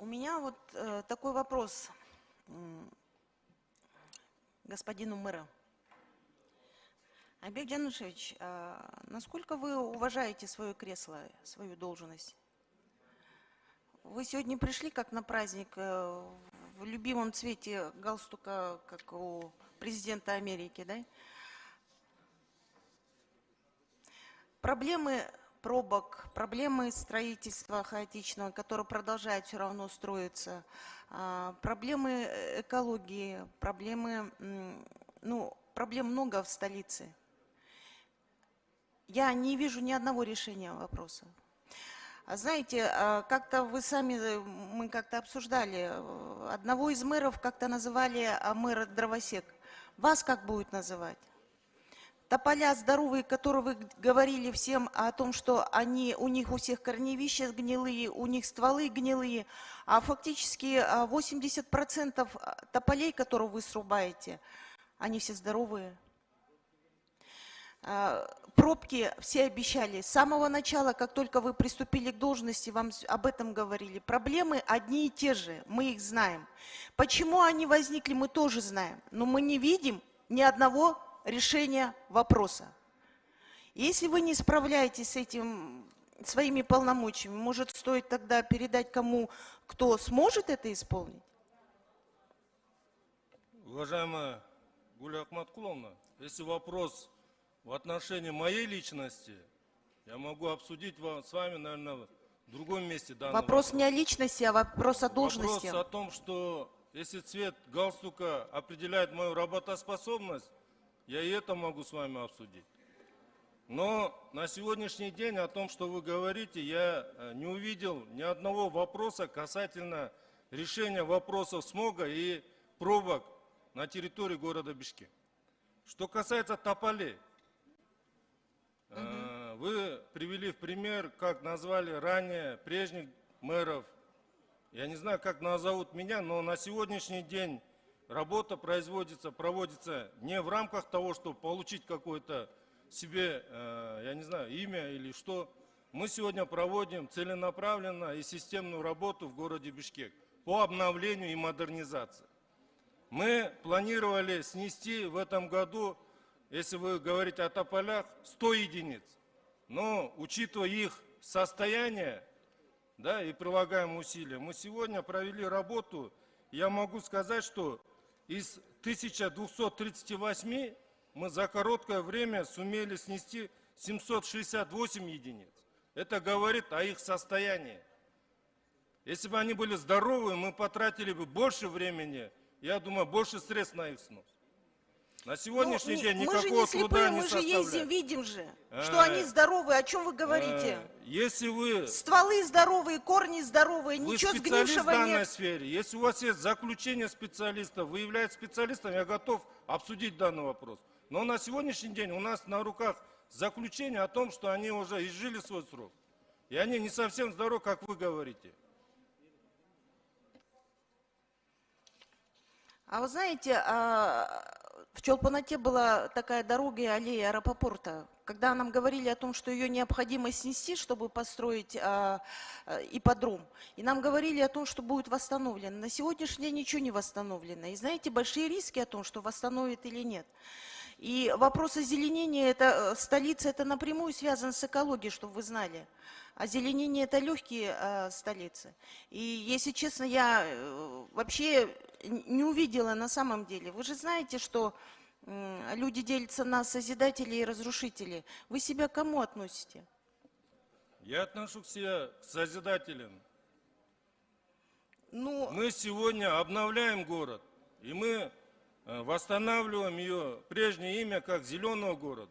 меня вот такой вопрос господину мэру. Айбек Джанушевич, насколько вы уважаете свое кресло, свою должность? Вы сегодня пришли как на праздник в любимом цвете галстука, как у президента Америки, да? Проблемы пробок, проблемы строительства хаотичного, которое продолжает все равно строиться, проблемы экологии, проблемы, проблем много в столице. Я не вижу ни одного решения вопроса. Знаете, как-то вы сами, мы как-то обсуждали, одного из мэров как-то называли мэр дровосек. Вас как будет называть? Тополя здоровые, которые вы говорили всем о том, что у них у всех корневища гнилые, у них стволы гнилые, а фактически 80% тополей, которые вы срубаете, они все здоровые. Пробки все обещали. С самого начала, как только вы приступили к должности, вам об этом говорили. Проблемы одни и те же, мы их знаем. Почему они возникли, мы тоже знаем. Но мы не видим ни одного решения вопроса. Если вы не справляетесь с этим своими полномочиями, может, стоит тогда передать кому, кто сможет это исполнить? Уважаемая Гуля Ахматкуловна, если вопрос в отношении моей личности, я могу обсудить с вами, наверное, в другом месте. Вопрос не о личности, а вопрос о должности. Вопрос о том, что если цвет галстука определяет мою работоспособность, я и это могу с вами обсудить. Но на сегодняшний день о том, что вы говорите, я не увидел ни одного вопроса касательно решения вопросов смога и пробок на территории города Бишкек. Что касается тополей, вы привели в пример, как назвали ранее прежних мэров. Я не знаю, как назовут меня, но на сегодняшний день работа проводится не в рамках того, чтобы получить какое-то себе, я не знаю, имя или что. Мы сегодня проводим целенаправленно и системную работу в городе Бишкек по обновлению и модернизации. Мы планировали снести в этом году, если вы говорите о тополях, 100 единиц. Но учитывая их состояние, да, и прилагаемые усилия, мы сегодня провели работу. Я могу сказать, что из 1238 мы за короткое время сумели снести 768 единиц. Это говорит о их состоянии. Если бы они были здоровы, мы потратили бы больше времени, я думаю, больше средств на их снос. На сегодняшний день никакого труда не составляет. Мы же ездим, видим же, что они здоровые. О чем вы говорите? Если вы... Стволы здоровые, корни здоровые, ничего сгнившего нет. Вы специалист в данной сфере. Если у вас есть заключение специалиста, вы являетесь специалистом, я готов обсудить данный вопрос. Но на сегодняшний день у нас на руках заключение о том, что они уже изжили свой срок. И они не совсем здоровы, как вы говорите. А вы знаете, в Чолпанате была такая дорога и аллея аэропорта. Когда нам говорили о том, что ее необходимо снести, чтобы построить ипподром, и нам говорили о том, что будет восстановлено. На сегодняшний день ничего не восстановлено. И знаете, большие риски о том, что восстановят или нет. И вопрос озеленения столицы, это напрямую связан с экологией, чтобы вы знали. Озеленение – это легкие столицы. И, если честно, я вообще не увидела на самом деле. Вы же знаете, что люди делятся на созидателей и разрушителей. Вы себя к кому относите? Я отношу себя к созидателям. Мы сегодня обновляем город, и мы восстанавливаем ее прежнее имя как зеленого города.